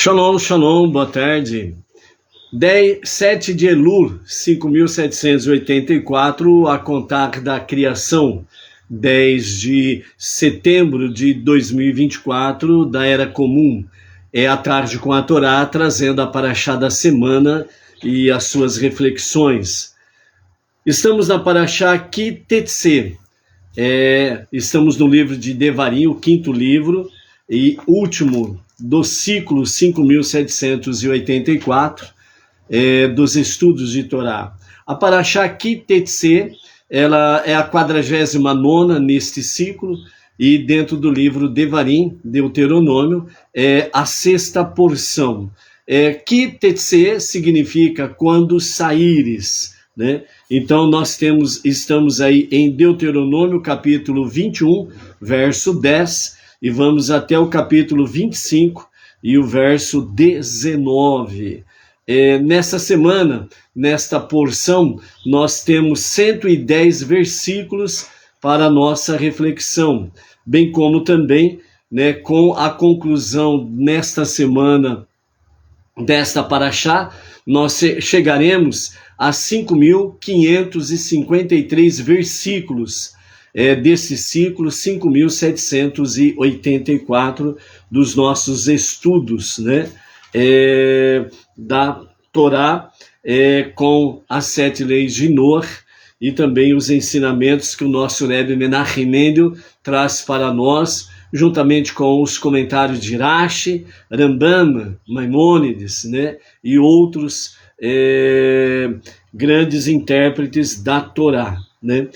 Shalom, shalom, boa tarde. 7 de Elul, 5.784, a contar da criação, 10 de setembro de 2024, da Era Comum. É a tarde com a Torá, trazendo a Parashá da semana e as suas reflexões. Estamos na Parashá Ki Tetse. Estamos no livro de Devarim, o quinto livro e último do ciclo 5.784 dos estudos de Torá. A Parashá Ki Tetse, ela é a 49ª neste ciclo, e dentro do livro Devarim, Deuteronômio, é a sexta porção. Ki Tetse significa quando saíres, né? Então nós estamos aí em Deuteronômio capítulo 21, verso 10, e vamos até o capítulo 25 e o verso 19. Nessa semana, nesta porção, nós temos 110 versículos para a nossa reflexão, bem como também, né, com a conclusão nesta semana desta Parashá, nós chegaremos a 5.553 versículos desse ciclo 5.784 dos nossos estudos, né, da Torá, com as 7 leis de Noé e também os ensinamentos que o nosso Rebbe Menachem Mendel traz para nós, juntamente com os comentários de Rashi, Rambam, Maimônides, né, e outros grandes intérpretes da Torá, né?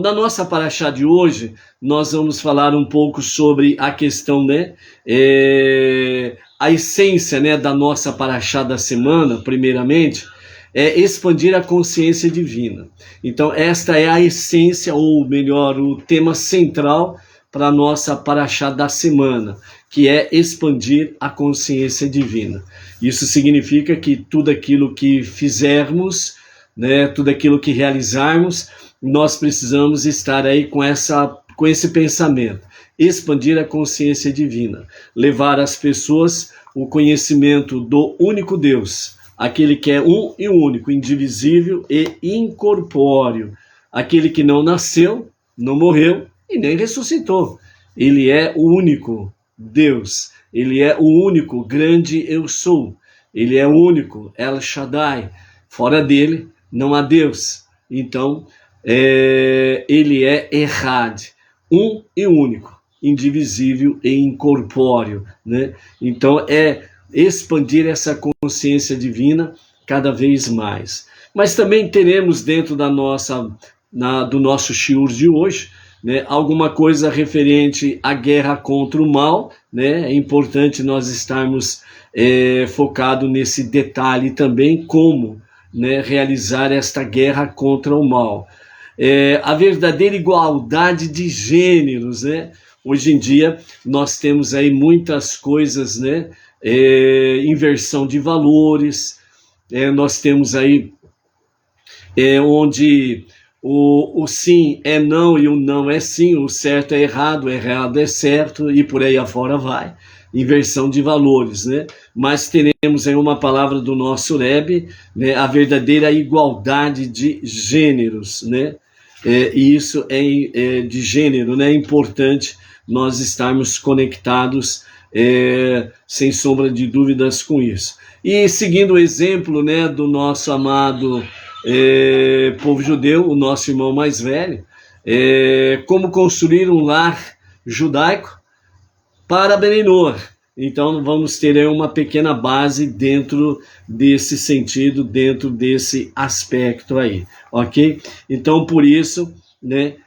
Na nossa Parashá de hoje, nós vamos falar um pouco sobre a questão, né, a essência, né, da nossa Parashá da semana, primeiramente, é expandir a consciência divina. Então, esta é a essência, ou melhor, o tema central para a nossa Parashá da semana, que é expandir a consciência divina. Isso significa que tudo aquilo que fizermos, né, tudo aquilo que realizarmos, nós precisamos estar aí com esse pensamento, expandir a consciência divina, levar às pessoas o conhecimento do único Deus, aquele que é um e único, indivisível e incorpóreo, aquele que não nasceu, não morreu e nem ressuscitou. Ele é o único Deus, ele é o único grande eu sou, ele é o único El Shaddai, fora dele não há Deus. Então, ele é Echad, um e único, indivisível e incorpóreo, né? Então, expandir essa consciência divina cada vez mais. Mas também teremos dentro do nosso shiur de hoje, né, alguma coisa referente à guerra contra o mal, né? É importante nós estarmos focados nesse detalhe também, como, né, realizar esta guerra contra o mal. A verdadeira igualdade de gêneros, né? Hoje em dia nós temos aí muitas coisas, né? Inversão de valores, nós temos aí onde o sim é não e o não é sim, o certo é errado, o errado é certo, e por aí afora vai. Inversão de valores, né? Mas teremos aí uma palavra do nosso Rebbe, né? A verdadeira igualdade de gêneros, né? E isso de gênero, né? É importante nós estarmos conectados, sem sombra de dúvidas, com isso. E seguindo o exemplo, né, do nosso amado povo judeu, o nosso irmão mais velho, como construir um lar judaico para Benenor. Então vamos ter aí uma pequena base dentro desse sentido, dentro desse aspecto aí, ok? Então por isso, né,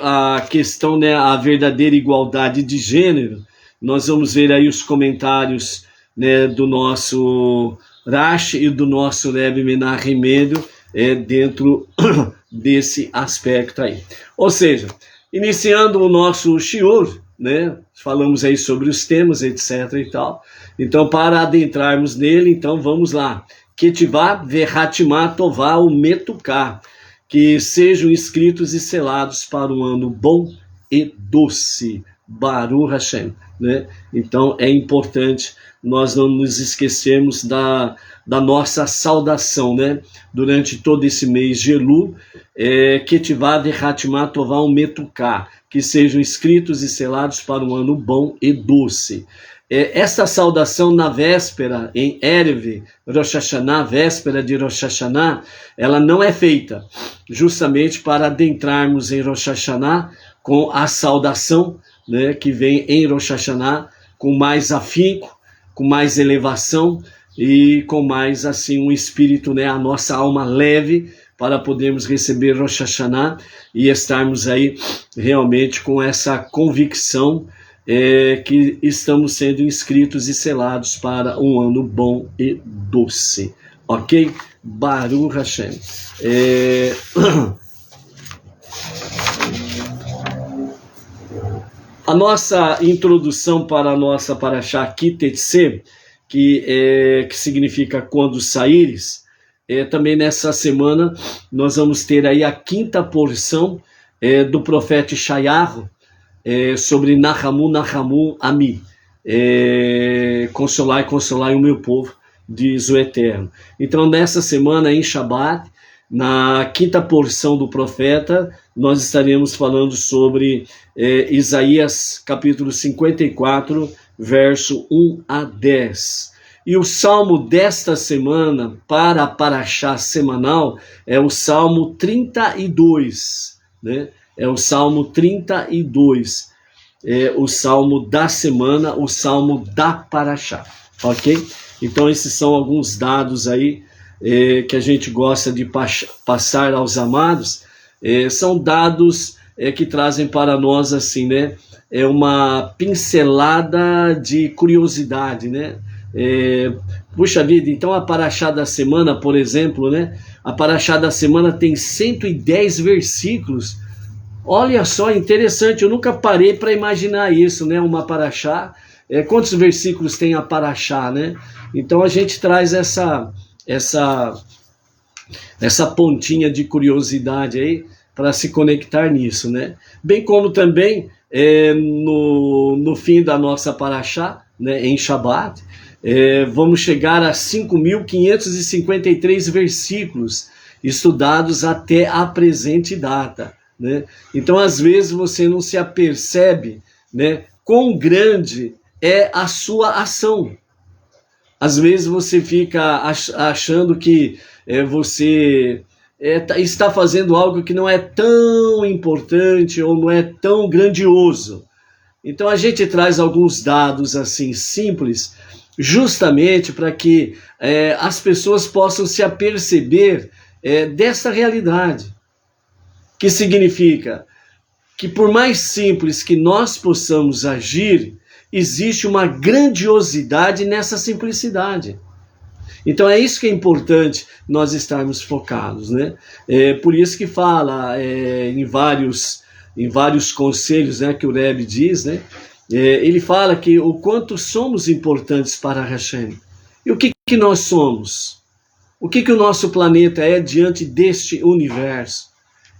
a questão, né, a verdadeira igualdade de gênero, nós vamos ver aí os comentários, né, do nosso Rashi e do nosso Rebbe Menachem Mendel dentro desse aspecto aí. Ou seja, iniciando o nosso shiur, né, falamos aí sobre os temas, etc. e tal. Então, para adentrarmos nele, então vamos lá. Ketivá vehatimá tová umetuká, que sejam escritos e selados para um ano bom e doce. Baruch Hashem, né? Então é importante nós não nos esquecermos da nossa saudação, né? Durante todo esse mês de Elul, Ketivá Vechatimá Tová Umetuká, que sejam escritos e selados para um ano bom e doce. Esta saudação na véspera, em Erev Rosh Hashanah, véspera de Rosh Hashanah, ela não é feita justamente para adentrarmos em Rosh Hashanah com a saudação, né, que vem em Rosh Hashanah com mais afinco, com mais elevação e com mais assim um espírito, né, a nossa alma leve para podermos receber Rosh Hashanah e estarmos aí realmente com essa convicção que estamos sendo inscritos e selados para um ano bom e doce, ok? Baruch Hashem. A nossa introdução para a nossa Parashá Kitetse, que significa quando saíres, também nessa semana nós vamos ter aí a quinta porção do profeta Ishayahu, sobre Nahamu Ami, consolai o meu povo, diz o Eterno. Então nessa semana em Shabat, na quinta porção do profeta, nós estaremos falando sobre Isaías capítulo 54, verso 1 a 10. E o salmo desta semana, para a Parashá semanal, é o salmo 32, né? É o salmo 32, o salmo da semana, o salmo da Parashá, ok? Então esses são alguns dados aí que a gente gosta de passar aos amados, são dados que trazem para nós assim, né? Uma pincelada de curiosidade, né? Puxa vida, então a Parashá da semana, por exemplo, né? A Parashá da semana tem 110 versículos. Olha só, interessante, eu nunca parei para imaginar isso, né? Uma Parashá, quantos versículos tem a Parashá, né? Então a gente traz essa pontinha de curiosidade aí para se conectar nisso, né? Bem como também no fim da nossa Parashá, né, em Shabat, vamos chegar a 5.553 versículos estudados até a presente data, né? Então às vezes você não se apercebe, né, quão grande é a sua ação. Às vezes você fica achando que você está fazendo algo que não é tão importante ou não é tão grandioso. Então a gente traz alguns dados assim simples, justamente para que as pessoas possam se aperceber dessa realidade. Que significa que por mais simples que nós possamos agir, existe uma grandiosidade nessa simplicidade. Então é isso que é importante nós estarmos focados, né? Por isso que fala em vários conselhos, né, que o Rebbe diz, né? Ele fala que o quanto somos importantes para Hashem. E o que nós somos? O que o nosso planeta é diante deste universo?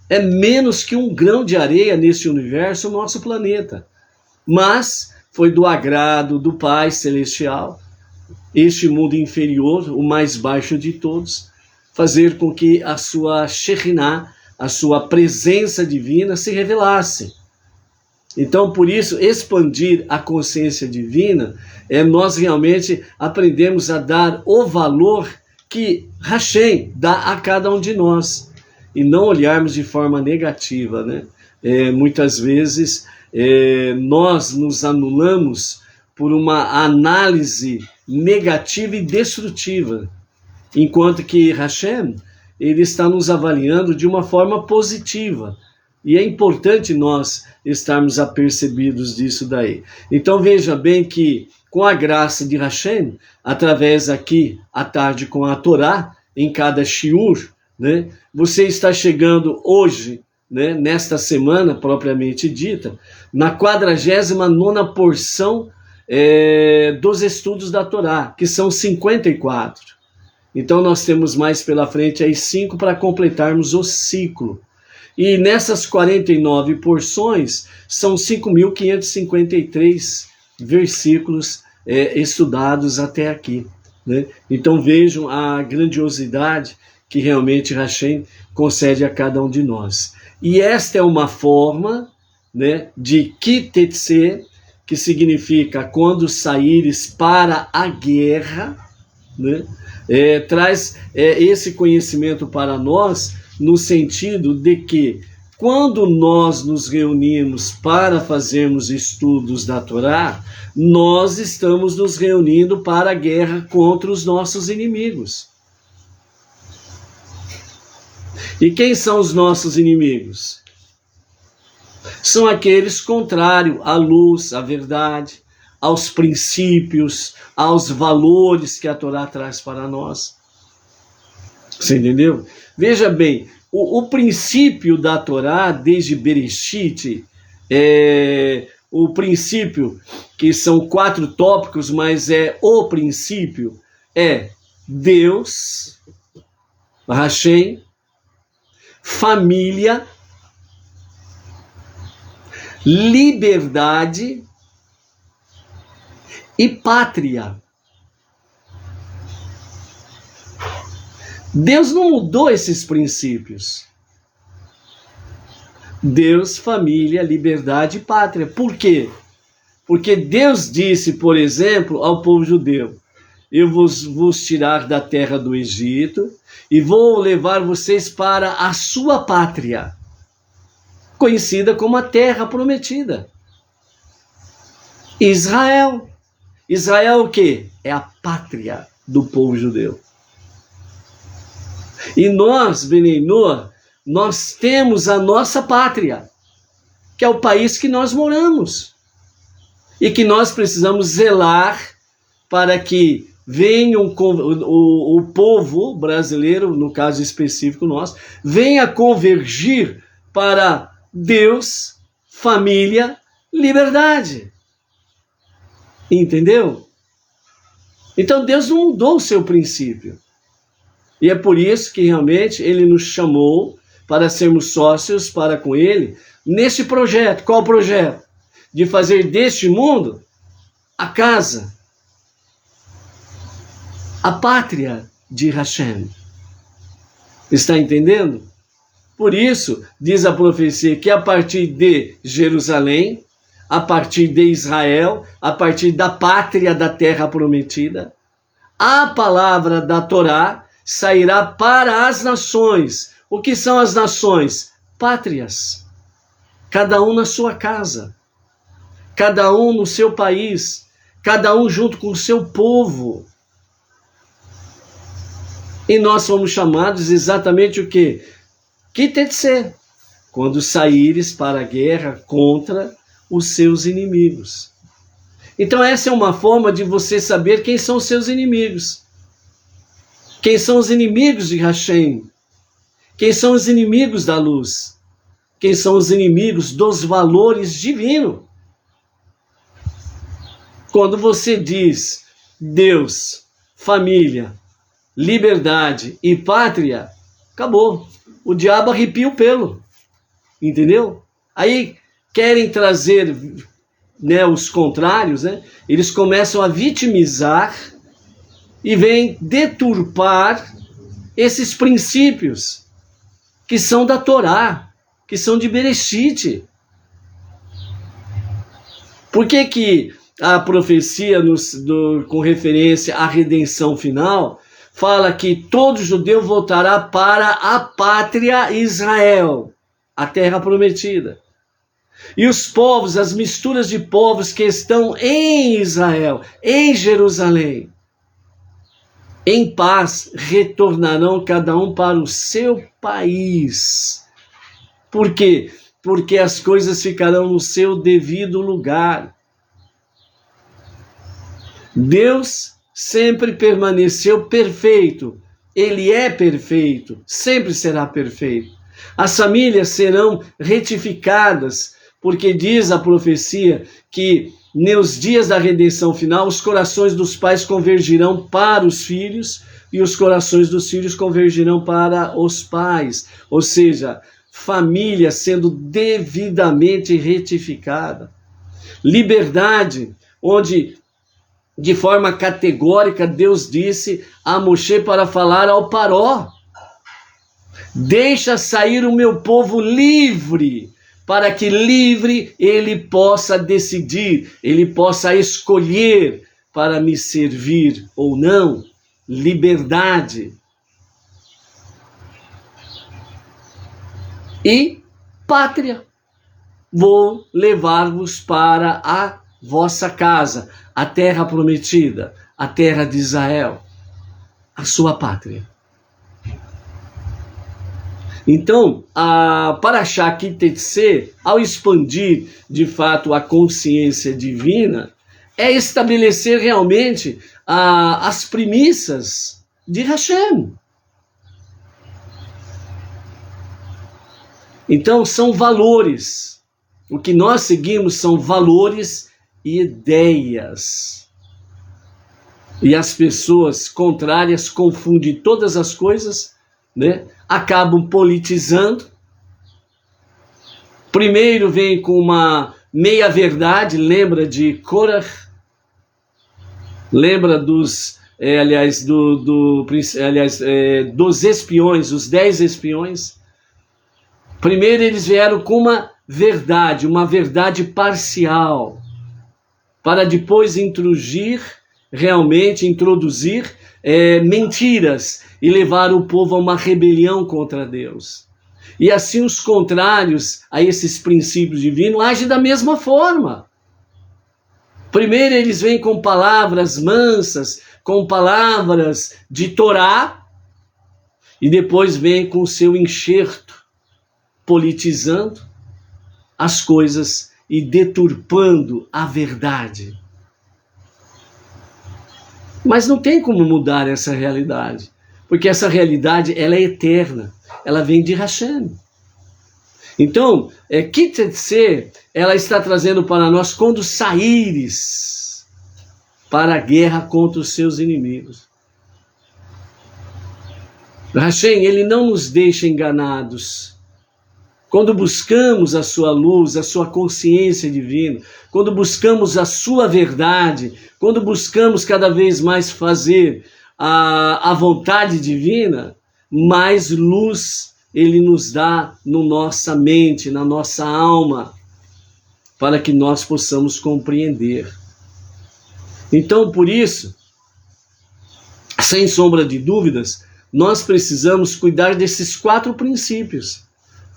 É menos que um grão de areia nesse universo, o nosso planeta. Mas foi do agrado do Pai Celestial, este mundo inferior, o mais baixo de todos, fazer com que a sua Shekhinah, a sua presença divina, se revelasse. Então, por isso, expandir a consciência divina nós realmente aprendemos a dar o valor que Hashem dá a cada um de nós, e não olharmos de forma negativa, né? Muitas vezes nós nos anulamos por uma análise negativa e destrutiva, enquanto que Hashem, ele está nos avaliando de uma forma positiva, e é importante nós estarmos apercebidos disso daí. Então veja bem que com a graça de Hashem, através aqui à tarde com a Torá, em cada shiur, né, você está chegando hoje, né, nesta semana propriamente dita, na 49ª porção dos estudos da Torá, que são 54. Então nós temos mais pela frente aí 5 para completarmos o ciclo. E nessas 49 porções, são 5.553 versículos estudados até aqui, né? Então vejam a grandiosidade que realmente Hashem concede a cada um de nós. E esta é uma forma, né, de kitetse, que significa quando saíres para a guerra, né? Traz esse conhecimento para nós, no sentido de que quando nós nos reunimos para fazermos estudos da Torá, nós estamos nos reunindo para a guerra contra os nossos inimigos. E quem são os nossos inimigos? São aqueles contrários à luz, à verdade, aos princípios, aos valores que a Torá traz para nós. Você entendeu? Veja bem, o princípio da Torá, desde Bereshit, o princípio, que são 4 tópicos, mas o princípio, é Deus, Hashem, família, liberdade e pátria. Deus não mudou esses princípios. Deus, família, liberdade e pátria. Por quê? Porque Deus disse, por exemplo, ao povo judeu: eu vos tirar da terra do Egito e vou levar vocês para a sua pátria, conhecida como a terra prometida. Israel. Israel o quê? É a pátria do povo judeu. E nós, Bnei Noach, nós temos a nossa pátria, que é o país que nós moramos. E que nós precisamos zelar para que venham o povo brasileiro, no caso específico nosso, venha convergir para Deus, família, liberdade. Entendeu? Então Deus não mudou o seu princípio. E é por isso que realmente Ele nos chamou para sermos sócios para com Ele neste projeto. Qual projeto? De fazer deste mundo a casa, a pátria de Hashem. Está entendendo? Por isso, diz a profecia que a partir de Jerusalém, a partir de Israel, a partir da pátria da terra prometida, a palavra da Torá sairá para as nações. O que são as nações? Pátrias. Cada um na sua casa, cada um no seu país, cada um junto com o seu povo. E nós fomos chamados exatamente o quê? Kitetse, quando saíres para a guerra contra os seus inimigos. Então essa é uma forma de você saber quem são os seus inimigos. Quem são os inimigos de Hashem? Quem são os inimigos da luz? Quem são os inimigos dos valores divinos? Quando você diz Deus, família, liberdade e pátria, acabou. O diabo arrepia o pelo. Entendeu? Aí querem trazer, né, os contrários, né? Eles começam a vitimizar e vêm deturpar esses princípios que são da Torá, que são de Bereshit. Por que a profecia com referência à redenção final fala que todo judeu voltará para a pátria Israel, a terra prometida? E os povos, as misturas de povos que estão em Israel, em Jerusalém, em paz, retornarão cada um para o seu país. Por quê? Porque as coisas ficarão no seu devido lugar. Deus sempre permaneceu perfeito. Ele é perfeito, sempre será perfeito. As famílias serão retificadas, porque diz a profecia que nos dias da redenção final, os corações dos pais convergirão para os filhos e os corações dos filhos convergirão para os pais. Ou seja, família sendo devidamente retificada. Liberdade, onde de forma categórica Deus disse a Moshe para falar ao Paró: deixa sair o meu povo livre, para que livre ele possa decidir, ele possa escolher para me servir ou não. Liberdade. E pátria. Vou levar-vos para a vossa casa, a terra prometida, a terra de Israel, a sua pátria. Então, a Parashá Ki Tetsé, ao expandir de fato a consciência divina, é estabelecer realmente as premissas de Hashem. Então, são valores. O que nós seguimos são valores e ideias. E as pessoas contrárias confundem todas as coisas, né? Acabam politizando. Primeiro vem com uma meia-verdade, lembra de Korah? Lembra dos, dos espiões, os 10 espiões? Primeiro eles vieram com uma verdade parcial, para depois introduzir mentiras e levar o povo a uma rebelião contra Deus. E assim os contrários a esses princípios divinos agem da mesma forma. Primeiro eles vêm com palavras mansas, com palavras de Torá, e depois vêm com o seu enxerto, politizando as coisas e deturpando a verdade. Mas não tem como mudar essa realidade, porque essa realidade ela é eterna, ela vem de Hashem. Então, Ki Tetsé, ela está trazendo para nós quando saíres para a guerra contra os seus inimigos. Hashem, ele não nos deixa enganados. Quando buscamos a sua luz, a sua consciência divina, quando buscamos a sua verdade, quando buscamos cada vez mais fazer a vontade divina, mais luz ele nos dá na nossa mente, na nossa alma, para que nós possamos compreender. Então, por isso, sem sombra de dúvidas, nós precisamos cuidar desses 4 princípios: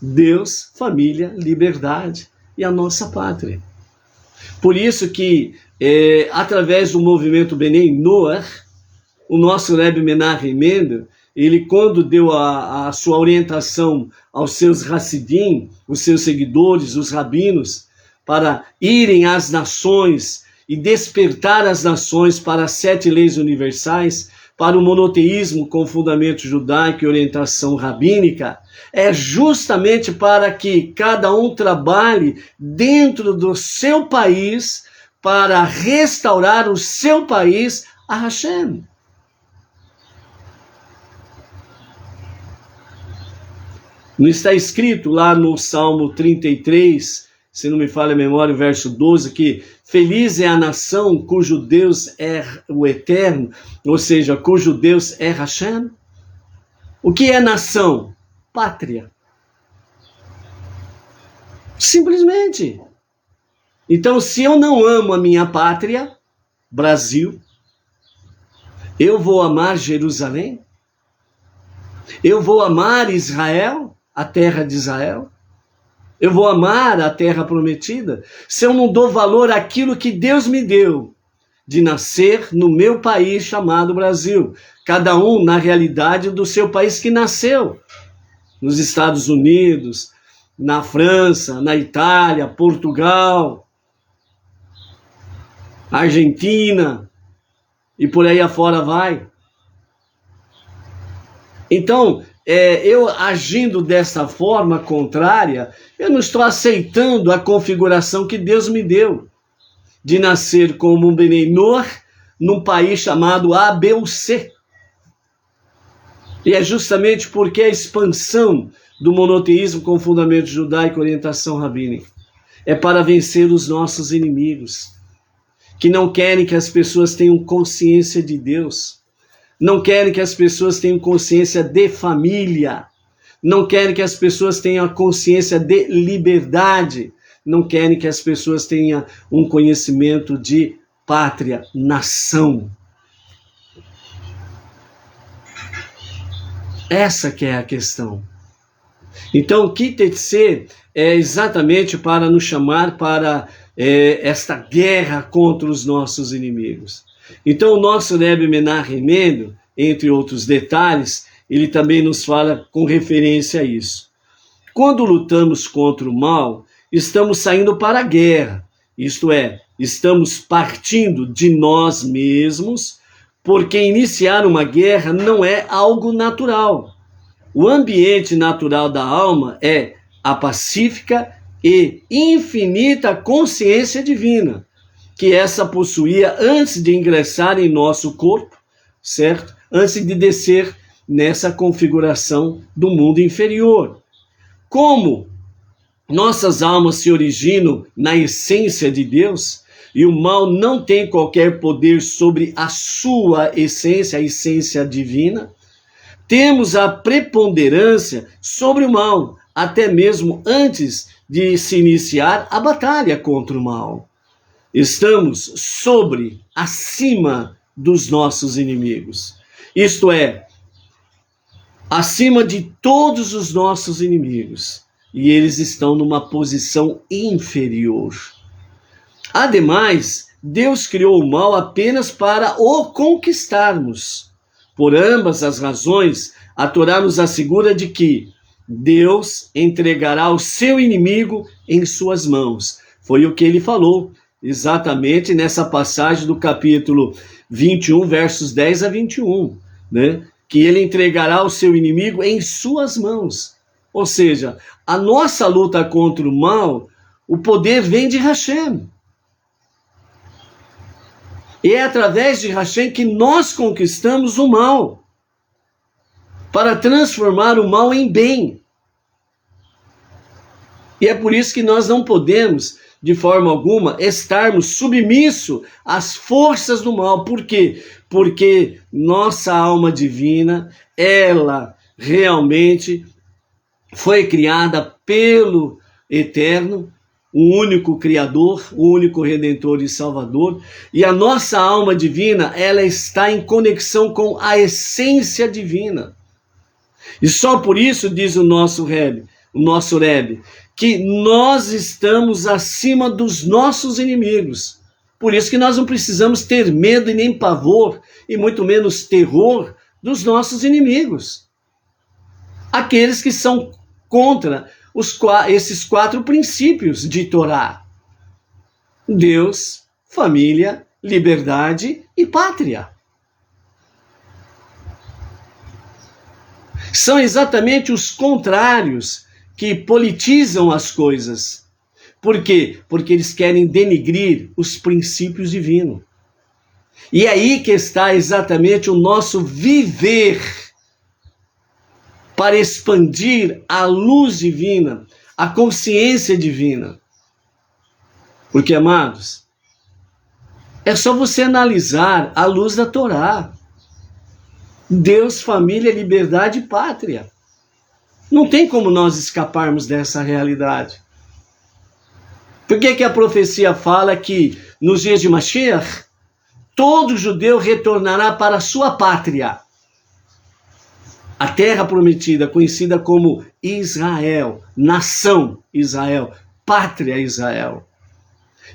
Deus, família, liberdade e a nossa pátria. Por isso que, através do movimento Benei Noach, o nosso Rebbe Menachem Mendel, ele quando deu a sua orientação aos seus Hassidim, os seus seguidores, os rabinos, para irem às nações e despertar as nações para as 7 leis universais, para o monoteísmo com fundamento judaico e orientação rabínica, é justamente para que cada um trabalhe dentro do seu país para restaurar o seu país a Hashem. Não está escrito lá no Salmo 33, se não me falha a memória, verso 12, que feliz é a nação cujo Deus é o Eterno, ou seja, cujo Deus é Hashem? O que é nação? Pátria. Simplesmente. Então, se eu não amo a minha pátria, Brasil, eu vou amar Jerusalém? Eu vou amar Israel, a terra de Israel? Eu vou amar a terra prometida? Se eu não dou valor àquilo que Deus me deu, de nascer no meu país chamado Brasil, cada um na realidade do seu país que nasceu, nos Estados Unidos, na França, na Itália, Portugal, Argentina, e por aí afora vai. Então, eu agindo dessa forma contrária, eu não estou aceitando a configuração que Deus me deu, de nascer como um Benei Noach num país chamado A, B ou C. E é justamente porque a expansão do monoteísmo com fundamento judaico e orientação rabínica. É para vencer os nossos inimigos, que não querem que as pessoas tenham consciência de Deus, não querem que as pessoas tenham consciência de família, não querem que as pessoas tenham a consciência de liberdade, não querem que as pessoas tenham um conhecimento de pátria, nação. Essa que é a questão. Então, o Kitetsê é exatamente para nos chamar para esta guerra contra os nossos inimigos. Então, o nosso Rebbe Menachem Mendel, entre outros detalhes, ele também nos fala com referência a isso. Quando lutamos contra o mal, estamos saindo para a guerra, isto é, estamos partindo de nós mesmos, porque iniciar uma guerra não é algo natural. O ambiente natural da alma é a pacífica e infinita consciência divina, que essa possuía antes de ingressar em nosso corpo, certo? Antes de descer nessa configuração do mundo inferior. Como nossas almas se originam na essência de Deus, e o mal não tem qualquer poder sobre a sua essência, a essência divina, temos a preponderância sobre o mal, até mesmo antes de se iniciar a batalha contra o mal. Estamos acima dos nossos inimigos. Isto é, acima de todos os nossos inimigos. E eles estão numa posição inferior. Ademais, Deus criou o mal apenas para o conquistarmos. Por ambas as razões, a Torá nos assegura de que Deus entregará o seu inimigo em suas mãos. Foi o que ele falou exatamente nessa passagem do capítulo 21, versos 10 a 21, né? Que ele entregará o seu inimigo em suas mãos. Ou seja, a nossa luta contra o mal, o poder vem de Hashem. E é através de Hashem que nós conquistamos o mal, para transformar o mal em bem. E é por isso que nós não podemos, de forma alguma, estarmos submissos às forças do mal. Por quê? Porque nossa alma divina, ela realmente foi criada pelo Eterno, o único Criador, o único Redentor e Salvador, e a nossa alma divina, ela está em conexão com a essência divina. E só por isso, diz o nosso Rebbe, que nós estamos acima dos nossos inimigos. Por isso que nós não precisamos ter medo e nem pavor, e muito menos terror dos nossos inimigos. Aqueles que são contra esses 4 princípios de Torá: Deus, família, liberdade e pátria. São exatamente os contrários que politizam as coisas. Por quê? Porque eles querem denigrir os princípios divinos. E é aí que está exatamente o nosso viver para expandir a luz divina, a consciência divina. Porque, amados, é só você analisar a luz da Torá. Deus, família, liberdade e pátria. Não tem como nós escaparmos dessa realidade. Por que a profecia fala que nos dias de Mashiach, todo judeu retornará para a sua pátria? A terra prometida, conhecida como Israel, nação Israel, pátria Israel.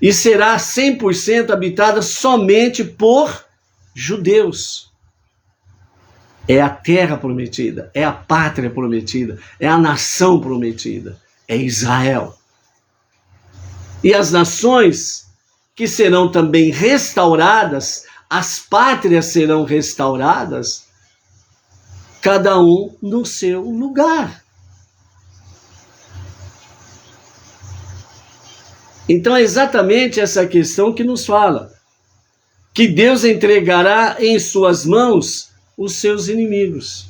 E será 100% habitada somente por judeus. É a terra prometida, é a pátria prometida, é a nação prometida, é Israel. E as nações que serão também restauradas, as pátrias serão restauradas, cada um no seu lugar. Então é exatamente essa questão que nos fala, que Deus entregará em suas mãos os seus inimigos.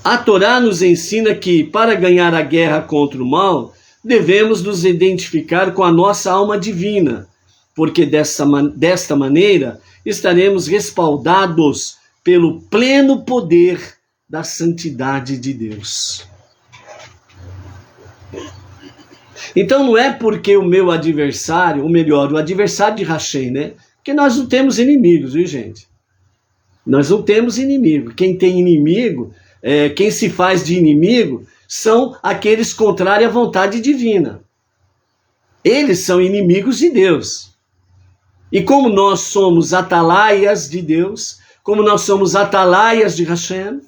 A Torá nos ensina que, para ganhar a guerra contra o mal, devemos nos identificar com a nossa alma divina, porque desta maneira estaremos respaldados pelo pleno poder da santidade de Deus. Então não é porque o meu adversário, ou melhor, o adversário de Hashem, né? Porque nós não temos inimigos, viu, gente? Nós não temos inimigo. Quem tem inimigo, quem se faz de inimigo, são aqueles contrários à vontade divina. Eles são inimigos de Deus. E como nós somos atalaias de Deus, como nós somos atalaias de Hashem,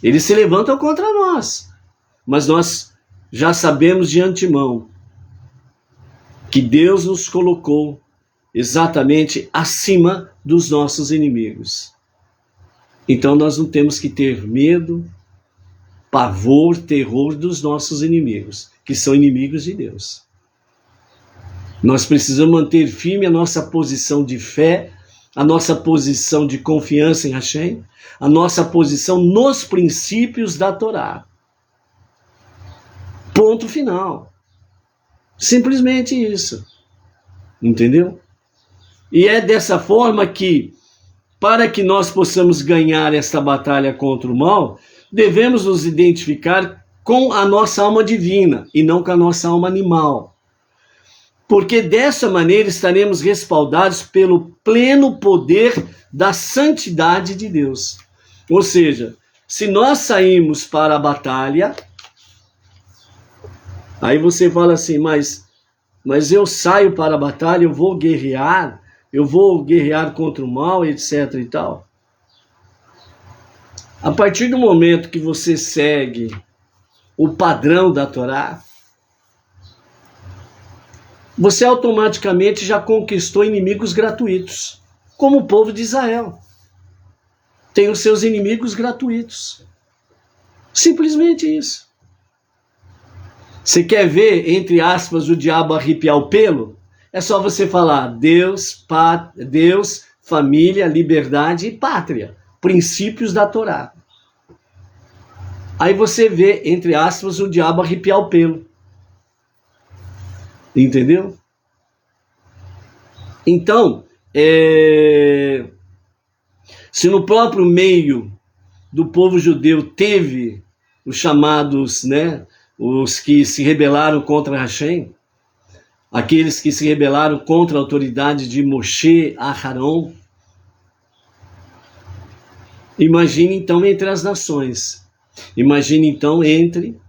eles se levantam contra nós. Mas nós já sabemos de antemão que Deus nos colocou exatamente acima dos nossos inimigos. Então nós não temos que ter medo, pavor, terror dos nossos inimigos, que são inimigos de Deus. Nós precisamos manter firme a nossa posição de fé, a nossa posição de confiança em Hashem, a nossa posição nos princípios da Torá. Ponto final. Simplesmente isso. Entendeu? E é dessa forma que, para que nós possamos ganhar esta batalha contra o mal, devemos nos identificar com a nossa alma divina e não com a nossa alma animal. Porque dessa maneira estaremos respaldados pelo pleno poder da santidade de Deus. Ou seja, se nós saímos para a batalha, aí você fala assim, mas eu saio para a batalha, eu vou guerrear contra o mal, etc. e tal. A partir do momento que você segue o padrão da Torá, você automaticamente já conquistou inimigos gratuitos, como o povo de Israel. Tem os seus inimigos gratuitos. Simplesmente isso. Você quer ver, entre aspas, o diabo arrepiar o pelo? É só você falar Deus, família, liberdade e pátria. Princípios da Torá. Aí você vê, entre aspas, o diabo arrepiar o pelo. Entendeu? Então, se no próprio meio do povo judeu teve os chamados, né, os que se rebelaram contra Hashem, aqueles que se rebelaram contra a autoridade de Moshe, Aharon, imagine então entre as nações, imagine então entre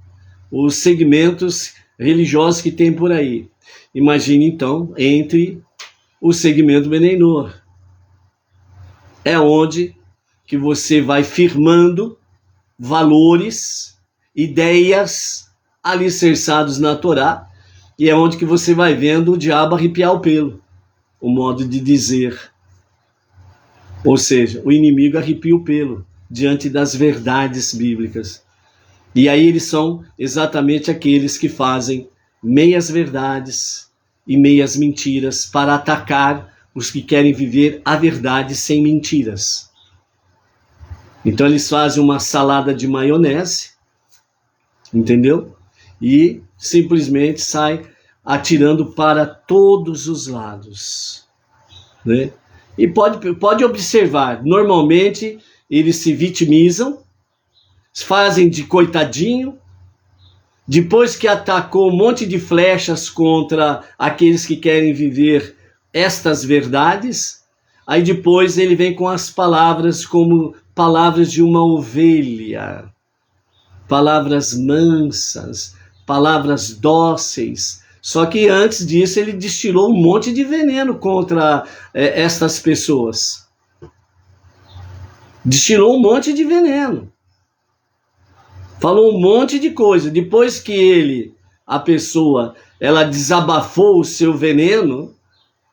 os segmentos religiosos que tem por aí. Imagine então entre o segmento Benenor. É onde que você vai firmando valores, ideias alicerçados na Torá, e é onde que você vai vendo o diabo arrepiar o pelo, o modo de dizer. Ou seja, o inimigo arrepia o pelo diante das verdades bíblicas. E aí eles são exatamente aqueles que fazem meias verdades e meias mentiras para atacar os que querem viver a verdade sem mentiras. Então eles fazem uma salada de maionese, entendeu? E simplesmente sai atirando para todos os lados, né? E pode observar, normalmente eles se vitimizam, fazem de coitadinho, depois que atacou um monte de flechas contra aqueles que querem viver estas verdades, aí depois ele vem com as palavras como palavras de uma ovelha, palavras mansas, palavras dóceis. Só que antes disso ele destilou um monte de veneno contra estas pessoas. Destilou um monte de veneno. Falou um monte de coisa. Depois que a pessoa, ela desabafou o seu veneno,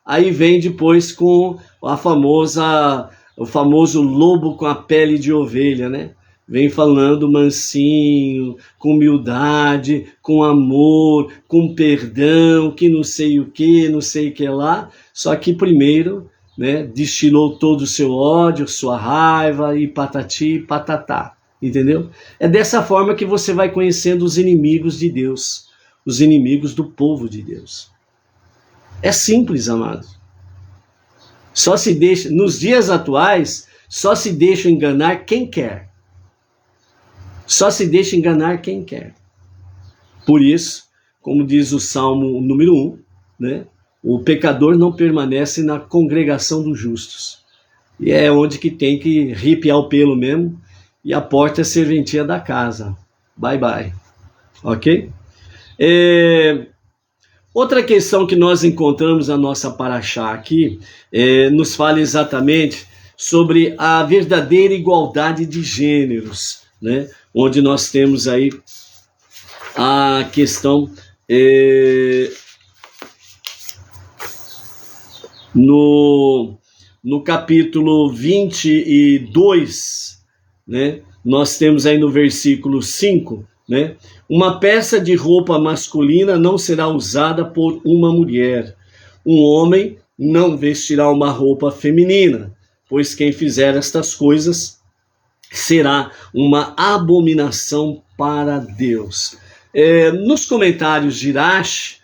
aí vem depois com o famoso lobo com a pele de ovelha, né? Vem falando mansinho, com humildade, com amor, com perdão, que não sei o que lá. Só que primeiro, né, destilou todo o seu ódio, sua raiva e patati e patatá. entendeu? É dessa forma que você vai conhecendo os inimigos de Deus, os inimigos do povo de Deus. É simples, amados. Só se deixa, nos dias atuais, só se deixa enganar quem quer. Só se deixa enganar quem quer. Por isso, como diz o Salmo número 1, né? O pecador não permanece na congregação dos justos. E é onde que tem que ripiar o pelo mesmo, e a porta é serventia da casa. Bye, bye. Ok? Outra questão que nós encontramos na nossa paraxá aqui, nos fala exatamente sobre a verdadeira igualdade de gêneros, né? Onde nós temos aí a questão no capítulo 22, né? Nós temos aí no versículo 5, né? Uma peça de roupa masculina não será usada por uma mulher. Um homem não vestirá uma roupa feminina, pois quem fizer estas coisas será uma abominação para Deus. Nos comentários de Irash,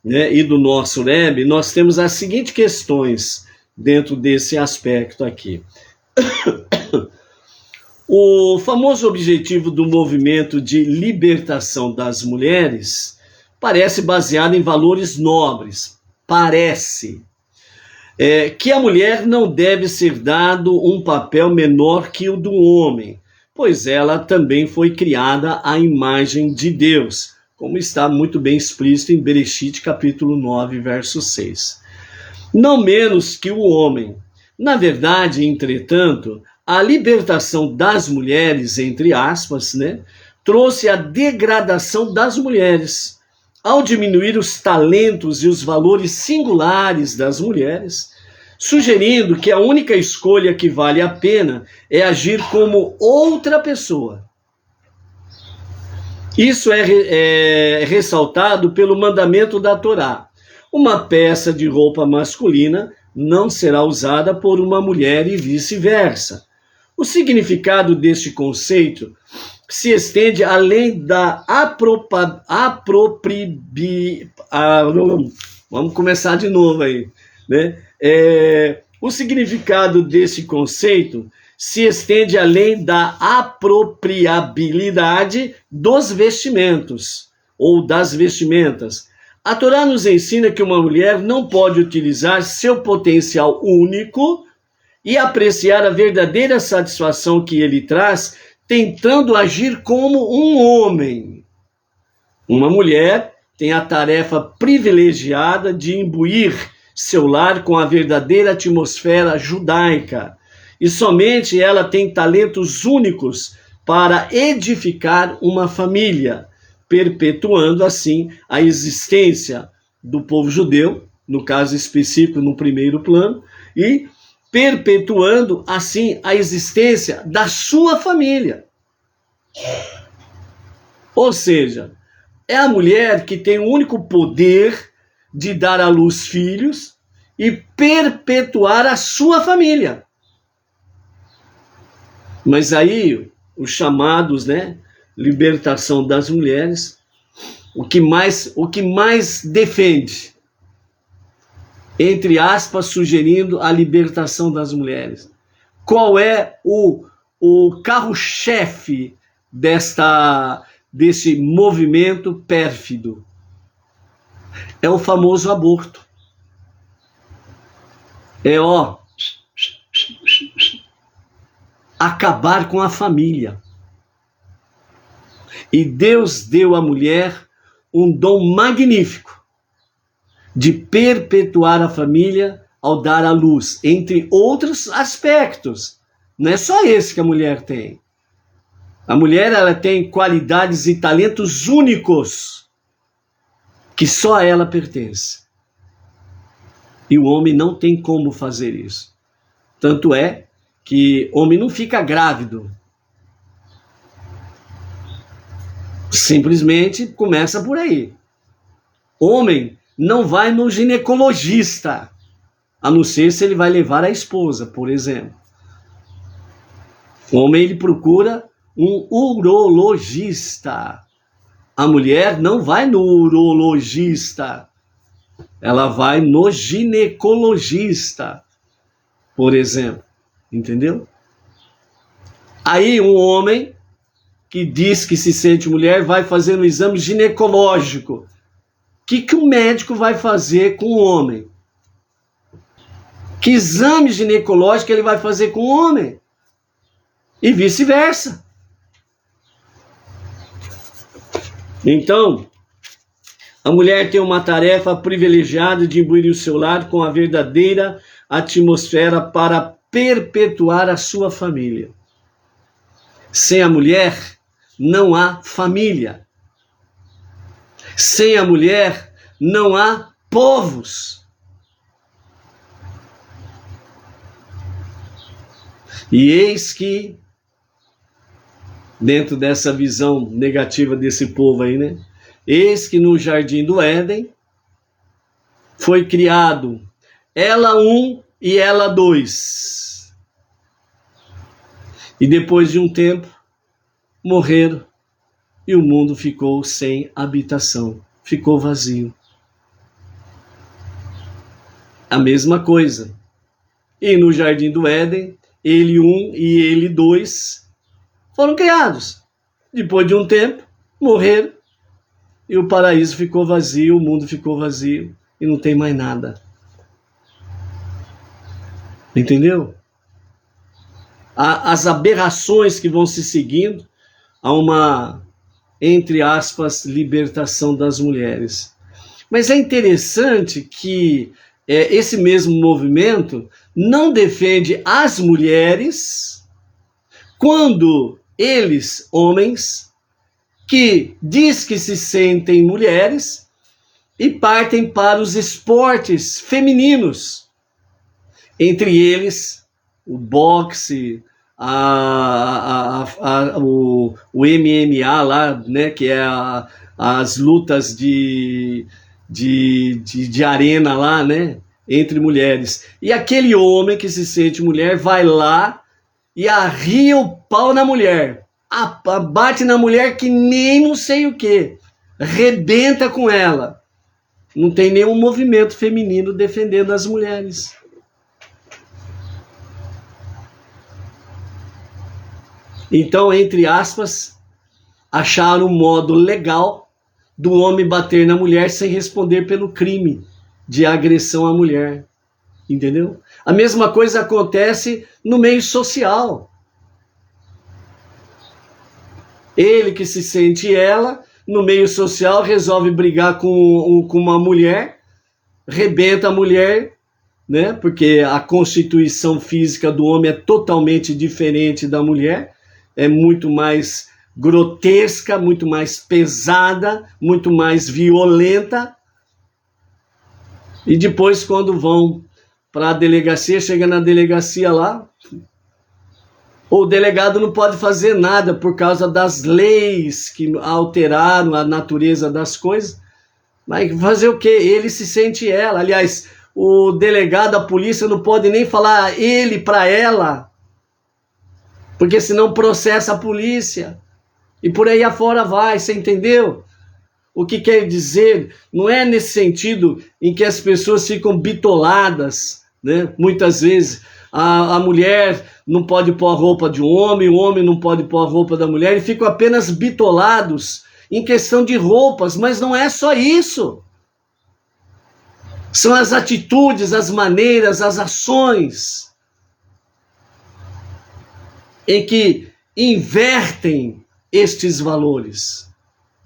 né, e do nosso Rebbe, nós temos as seguintes questões dentro desse aspecto aqui. O famoso objetivo do movimento de libertação das mulheres parece baseado em valores nobres. Parece que a mulher não deve ser dado um papel menor que o do homem, pois ela também foi criada à imagem de Deus, como está muito bem explícito em Bereshit, capítulo 9, verso 6. Não menos que o homem. Na verdade, entretanto, a libertação das mulheres, entre aspas, né, trouxe a degradação das mulheres. Ao diminuir os talentos e os valores singulares das mulheres, sugerindo que a única escolha que vale a pena é agir como outra pessoa. Isso é ressaltado pelo mandamento da Torá. Uma peça de roupa masculina não será usada por uma mulher e vice-versa. O significado deste conceito se estende além da vamos começar de novo aí, né? O significado desse conceito se estende além da apropriabilidade dos vestimentos ou das vestimentas. A Torá nos ensina que uma mulher não pode utilizar seu potencial único e apreciar a verdadeira satisfação que ele traz, tentando agir como um homem. Uma mulher tem a tarefa privilegiada de imbuir seu lar com a verdadeira atmosfera judaica, e somente ela tem talentos únicos para edificar uma família, perpetuando assim a existência do povo judeu, no caso específico, no primeiro plano, e perpetuando assim a existência da sua família. Ou seja, é a mulher que tem o único poder de dar à luz filhos e perpetuar a sua família. Mas aí, os chamados, né, libertação das mulheres, o que mais defende, entre aspas, sugerindo a libertação das mulheres. Qual é o carro-chefe desse movimento pérfido? É o famoso aborto. Acabar com a família. E Deus deu à mulher um dom magnífico de perpetuar a família ao dar à luz, entre outros aspectos. Não é só esse que a mulher tem. A mulher, ela tem qualidades e talentos únicos que só a ela pertence. E o homem não tem como fazer isso. Tanto é que o homem não fica grávido. Simplesmente começa por aí. Homem não vai no ginecologista, a não ser se ele vai levar a esposa, por exemplo. O homem, ele procura um urologista. A mulher não vai no urologista, ela vai no ginecologista, por exemplo, entendeu? Aí um homem que diz que se sente mulher vai fazer um exame ginecológico. O que o médico vai fazer com o homem? Que exame ginecológico ele vai fazer com o homem? E vice-versa. Então, a mulher tem uma tarefa privilegiada de imbuir o seu lar com a verdadeira atmosfera para perpetuar a sua família. Sem a mulher, não há família. Sem a mulher, não há povos. E eis que, dentro dessa visão negativa desse povo aí, né? Eis que no jardim do Éden foi criado ela um e ela dois. E depois de um tempo, morreram e o mundo ficou sem habitação, ficou vazio. A mesma coisa. E no jardim do Éden, ele um e ele dois foram criados. Depois de um tempo, morreram e o paraíso ficou vazio, o mundo ficou vazio e não tem mais nada. Entendeu? As aberrações que vão se seguindo a uma, entre aspas, libertação das mulheres. Mas é interessante que esse mesmo movimento não defende as mulheres quando eles, homens, que diz que se sentem mulheres e partem para os esportes femininos, entre eles o boxe, o MMA lá, né, que é as lutas de arena lá, né, entre mulheres. E aquele homem que se sente mulher vai lá e arria o pau na mulher, bate na mulher que nem não sei o que, rebenta com ela. Não tem nenhum movimento feminino defendendo as mulheres. Então, entre aspas, acharam um modo legal do homem bater na mulher sem responder pelo crime de agressão à mulher. Entendeu? A mesma coisa acontece no meio social. Ele que se sente ela, no meio social, resolve brigar com uma mulher, rebenta a mulher, né? Porque a constituição física do homem é totalmente diferente da mulher, é muito mais grotesca, muito mais pesada, muito mais violenta. E depois, quando vão para a delegacia, chega na delegacia lá, o delegado não pode fazer nada por causa das leis que alteraram a natureza das coisas. Mas fazer o quê? Ele se sente ela. Aliás, o delegado, a polícia não pode nem falar ele para ela, porque senão processa a polícia. E por aí afora vai, você entendeu? O que quer dizer? Não é nesse sentido em que as pessoas ficam bitoladas, né? Muitas vezes a mulher não pode pôr a roupa de um homem, o homem não pode pôr a roupa da mulher, e ficam apenas bitolados em questão de roupas, mas não é só isso. São as atitudes, as maneiras, as ações em que invertem estes valores.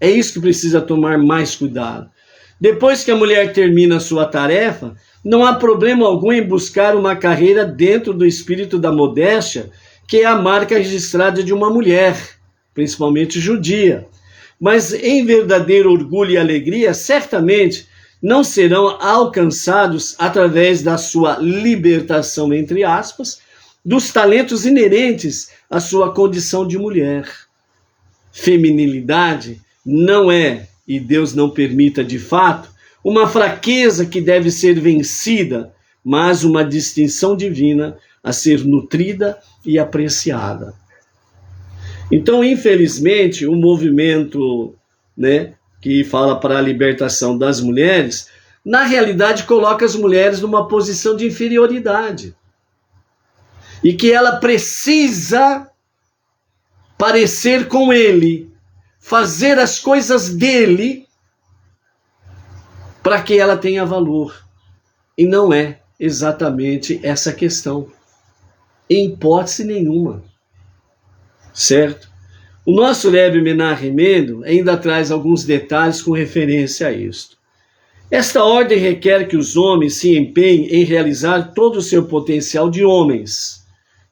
É isso que precisa tomar mais cuidado. Depois que a mulher termina a sua tarefa, não há problema algum em buscar uma carreira dentro do espírito da modéstia, que é a marca registrada de uma mulher, principalmente judia. Mas em verdadeiro orgulho e alegria, certamente não serão alcançados através da sua libertação, entre aspas, dos talentos inerentes à sua condição de mulher. Feminilidade não é, e Deus não permita de fato, uma fraqueza que deve ser vencida, mas uma distinção divina a ser nutrida e apreciada. Então, infelizmente, o movimento, né, que fala para a libertação das mulheres, na realidade coloca as mulheres numa posição de inferioridade. E que ela precisa parecer com ele, fazer as coisas dele, para que ela tenha valor. E não é exatamente essa questão, em hipótese nenhuma. Certo? O nosso Rebbe Menahem Mendel ainda traz alguns detalhes com referência a isto. Esta ordem requer que os homens se empenhem em realizar todo o seu potencial de homens,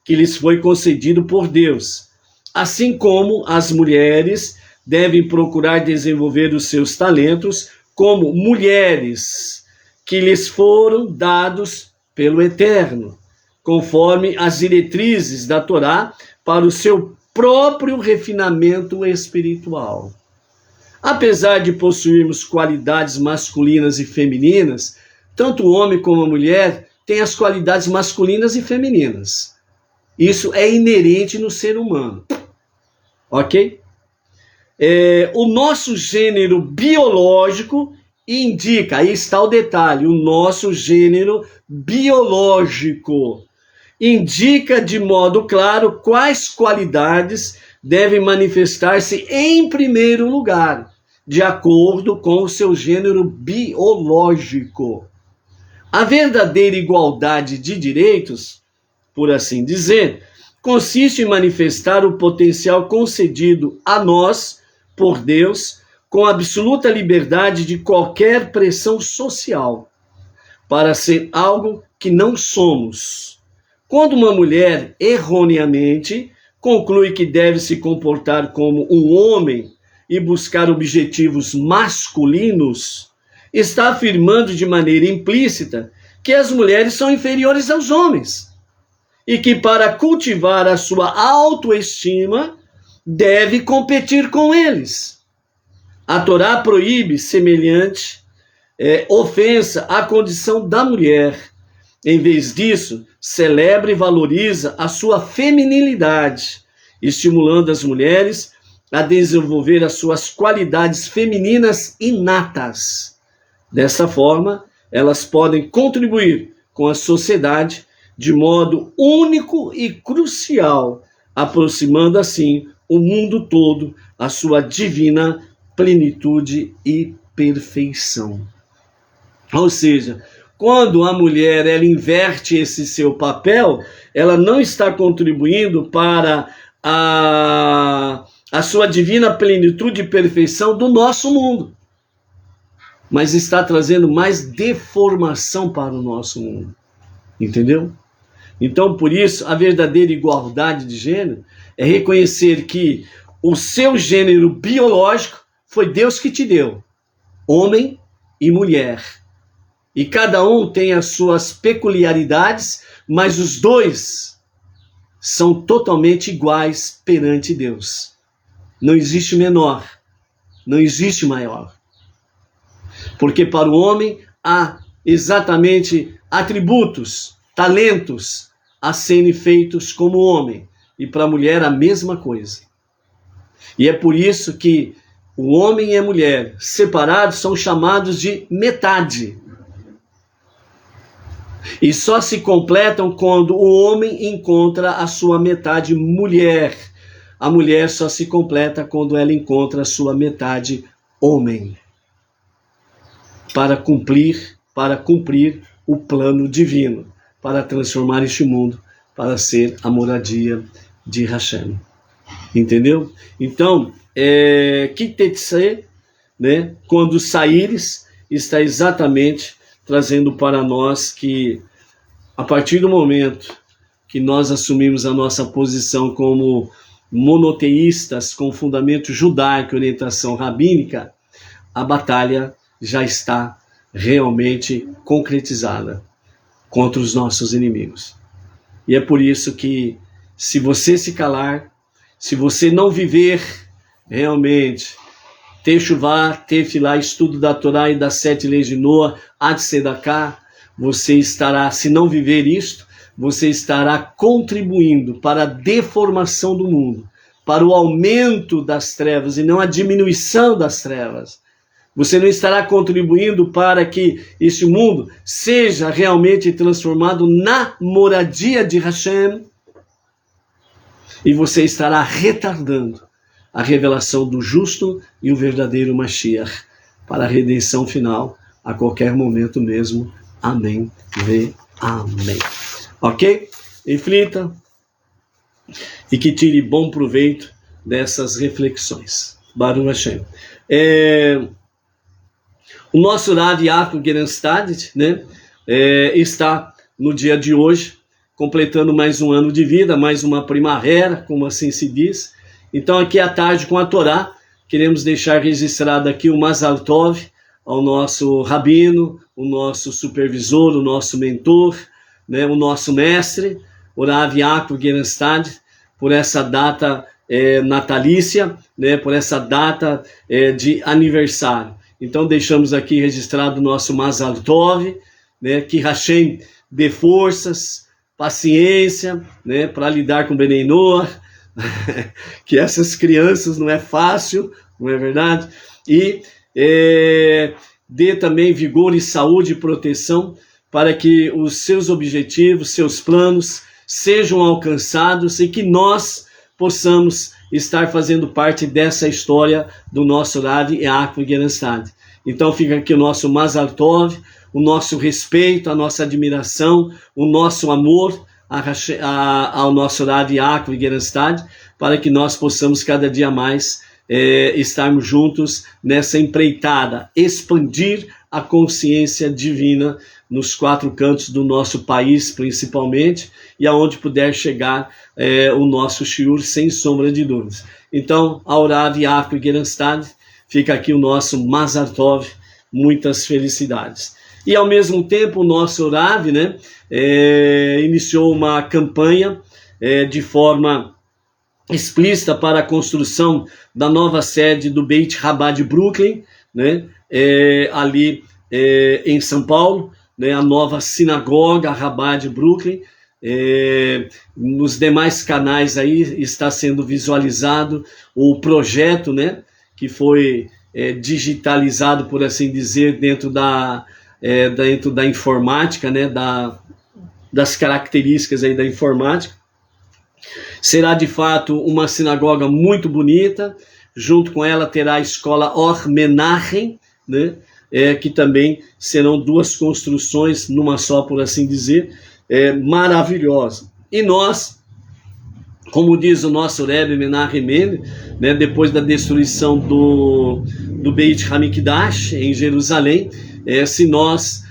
que lhes foi concedido por Deus, assim como as mulheres devem procurar desenvolver os seus talentos como mulheres que lhes foram dados pelo Eterno, conforme as diretrizes da Torá para o seu próprio refinamento espiritual. Apesar de possuirmos qualidades masculinas e femininas, tanto o homem como a mulher têm as qualidades masculinas e femininas. Isso é inerente no ser humano. Ok? O nosso gênero biológico indica, aí está o detalhe, o nosso gênero biológico indica de modo claro quais qualidades devem manifestar-se em primeiro lugar, de acordo com o seu gênero biológico. A verdadeira igualdade de direitos, por assim dizer, consiste em manifestar o potencial concedido a nós por Deus com absoluta liberdade de qualquer pressão social, para ser algo que não somos. Quando uma mulher erroneamente conclui que deve se comportar como um homem e buscar objetivos masculinos, está afirmando de maneira implícita que as mulheres são inferiores aos homens e que para cultivar a sua autoestima deve competir com eles. A Torá proíbe semelhante ofensa à condição da mulher. Em vez disso, celebra e valoriza a sua feminilidade, estimulando as mulheres a desenvolver as suas qualidades femininas inatas. Dessa forma, elas podem contribuir com a sociedade de modo único e crucial, aproximando assim o mundo todo à sua divina plenitude e perfeição. Ou seja, quando a mulher ela inverte esse seu papel, ela não está contribuindo para a sua divina plenitude e perfeição do nosso mundo, mas está trazendo mais deformação para o nosso mundo. Entendeu? Então, por isso, a verdadeira igualdade de gênero é reconhecer que o seu gênero biológico foi Deus que te deu, homem e mulher. E cada um tem as suas peculiaridades, mas os dois são totalmente iguais perante Deus. Não existe menor, não existe maior. Porque para o homem há exatamente atributos, talentos a serem feitos como homem. E para a mulher a mesma coisa. E é por isso que o homem e a mulher separados são chamados de metade. E só se completam quando o homem encontra a sua metade mulher. A mulher só se completa quando ela encontra a sua metade homem. Para cumprir o plano divino, para transformar este mundo, para ser a moradia de Hashem. Entendeu? Então, Kitetse, né, quando saíres, está exatamente trazendo para nós que, a partir do momento que nós assumimos a nossa posição como monoteístas com fundamento judaico e orientação rabínica, a batalha já está realmente concretizada contra os nossos inimigos. E é por isso que, se você se calar, se você não viver realmente Techuvá, Tefilá, estudo da Torá e das 7 leis de Noa, Ad Sedaká, você estará, se não viver isto, você estará contribuindo para a deformação do mundo, para o aumento das trevas e não a diminuição das trevas. Você não estará contribuindo para que este mundo seja realmente transformado na moradia de Hashem, e você estará retardando a revelação do justo e o verdadeiro Mashiach para a redenção final a qualquer momento mesmo. Amém. Amém. Ok? Reflita e que tire bom proveito dessas reflexões. Baruch Hashem. O nosso Rav Yaakov Gerenstad, né, está no dia de hoje completando mais um ano de vida, mais uma primavera, como assim se diz. Então aqui à tarde com a Torá, queremos deixar registrado aqui o Mazal Tov ao nosso rabino, o nosso supervisor, o nosso mentor, né, o nosso mestre, o Rav Yaakov Gerenstad, por essa data natalícia, né, por essa data de aniversário. Então deixamos aqui registrado o nosso Mazal Tov, né, que Hashem dê forças, paciência, né, para lidar com Benei Noach, que essas crianças não é fácil, não é verdade? E dê também vigor e saúde e proteção para que os seus objetivos, seus planos sejam alcançados e que nós possamos estar fazendo parte dessa história do nosso Rav Yaakov Gerenstad. Então fica aqui o nosso Mazal Tov, o nosso respeito, a nossa admiração, o nosso amor ao nosso Rav Yaakov Gerenstad, para que nós possamos cada dia mais estarmos juntos nessa empreitada, expandir a consciência divina nos 4 cantos do nosso país, principalmente, e aonde puder chegar o nosso shiur, sem sombra de dúvidas. Então, ao Rav Yaakov Gerenstad, fica aqui o nosso Mazal Tov, muitas felicidades. E ao mesmo tempo o nosso Rav, né, iniciou uma campanha de forma explícita para a construção da nova sede do Beit Chabad Brooklyn, né, ali em São Paulo, né, a nova sinagoga Chabad Brooklyn. Nos demais canais aí está sendo visualizado o projeto, né, que foi digitalizado, por assim dizer, dentro da informática, né, das características aí da informática. Será de fato uma sinagoga muito bonita, junto com ela terá a escola Or Menachem, né, que também serão 2 construções numa só, por assim dizer, maravilhosa. E nós, como diz o nosso Rebbe Menachem Mendel, né, depois da destruição do Beit Hamikdash em Jerusalém, se nós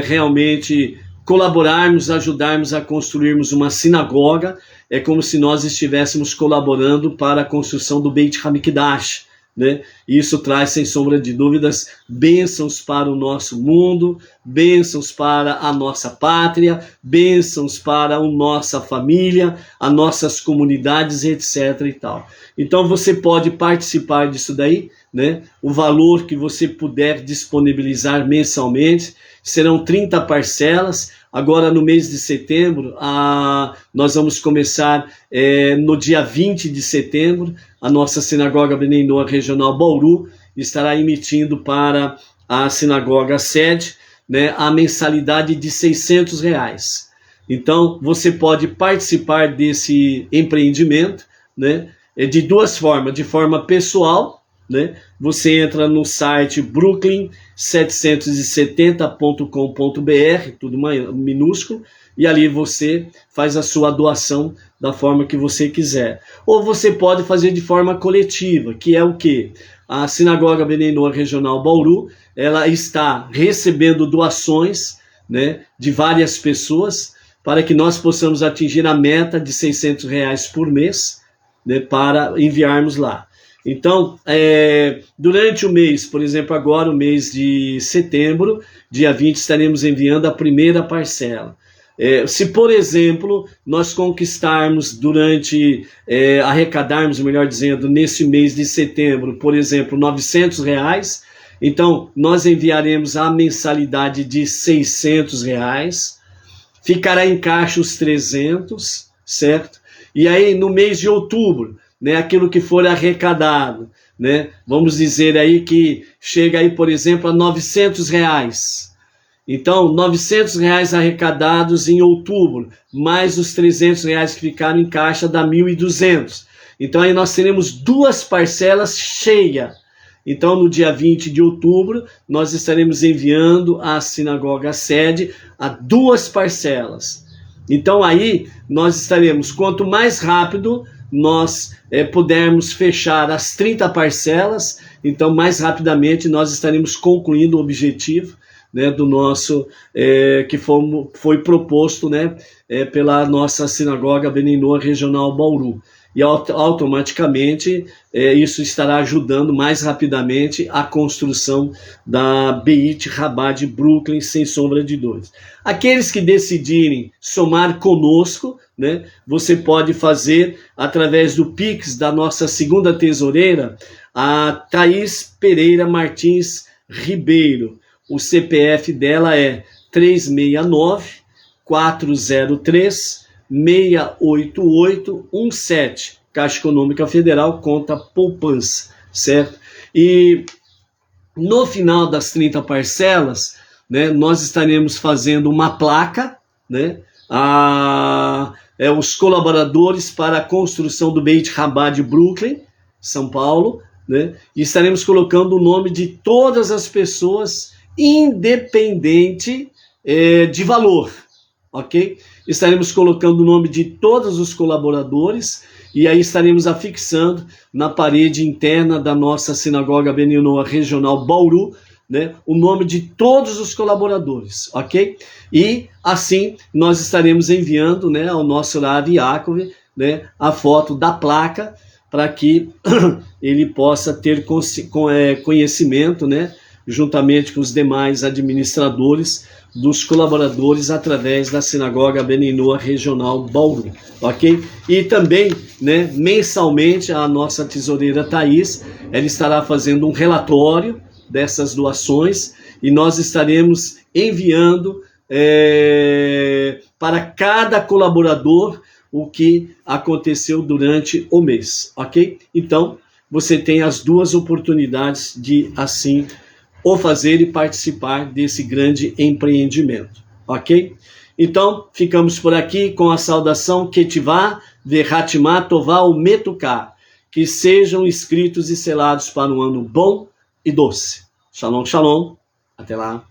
realmente colaborarmos, ajudarmos a construirmos uma sinagoga, é como se nós estivéssemos colaborando para a construção do Beit Hamikdash, né? Isso traz, sem sombra de dúvidas, bênçãos para o nosso mundo, bênçãos para a nossa pátria, bênçãos para a nossa família, as nossas comunidades, etc. e tal. Então você pode participar disso daí, né? O valor que você puder disponibilizar mensalmente serão 30 parcelas. Agora no mês de setembro, nós vamos começar no dia 20 de setembro, a nossa sinagoga Benei Noach Regional Bauru estará emitindo para a sinagoga sede, né, a mensalidade de R$600. Então você pode participar desse empreendimento, né, de 2 formas, de forma pessoal, né? Você entra no site brooklyn770.com.br, tudo minúsculo, e ali você faz a sua doação da forma que você quiser. Ou você pode fazer de forma coletiva, que é o quê? A Sinagoga Benei Noach Regional Bauru, ela está recebendo doações, né, de várias pessoas, para que nós possamos atingir a meta de R$600 por mês, né, para enviarmos lá. Então, durante o mês, por exemplo, agora o mês de setembro, dia 20, estaremos enviando a primeira parcela. Se, por exemplo, nós conquistarmos arrecadarmos, melhor dizendo, nesse mês de setembro, por exemplo, R$900, então nós enviaremos a mensalidade de R$600, ficará em caixa os 300, certo? E aí, no mês de outubro, né, aquilo que for arrecadado, né? Vamos dizer aí que chega aí, por exemplo, a R$ 900. Então, R$ 900 arrecadados em outubro, mais os R$ 300 que ficaram em caixa, dá 1.200. Então, aí nós teremos duas parcelas cheias. Então, no dia 20 de outubro, nós estaremos enviando à sinagoga sede a duas parcelas. Então, aí nós estaremos, quanto mais rápido nós pudermos fechar as 30 parcelas, então mais rapidamente nós estaremos concluindo o objetivo, né, do nosso, que foi proposto, né, pela nossa sinagoga Beninoa Regional Bauru. E automaticamente isso estará ajudando mais rapidamente a construção da Beit Rabá de Brooklyn, sem sombra de dúvidas. Aqueles que decidirem somar conosco, né, você pode fazer através do Pix da nossa segunda tesoureira, a Thaís Pereira Martins Ribeiro. O CPF dela é 369-403-68817, Caixa Econômica Federal, conta poupança, certo? E no final das 30 parcelas, né, nós estaremos fazendo uma placa, né, os colaboradores para a construção do Beit Rabá de Brooklyn, São Paulo, né, e estaremos colocando o nome de todas as pessoas, independente de valor, ok? Estaremos colocando o nome de todos os colaboradores e aí estaremos afixando na parede interna da nossa sinagoga Beninoa Regional Bauru, né, o nome de todos os colaboradores, ok? E assim nós estaremos enviando, né, ao nosso Rav Yaakov, né, a foto da placa para que ele possa ter conhecimento, né, juntamente com os demais administradores, dos colaboradores através da sinagoga Beninoa Regional Bauru, ok? E também, né, mensalmente, a nossa tesoureira Thaís, ela estará fazendo um relatório dessas doações e nós estaremos enviando para cada colaborador o que aconteceu durante o mês, ok? Então, você tem as duas oportunidades de, assim, ou fazer e participar desse grande empreendimento, ok? Então, ficamos por aqui com a saudação Ketivá, Verhatimá, Tová, Umetuká, que sejam escritos e selados para um ano bom e doce. Shalom, shalom. Até lá.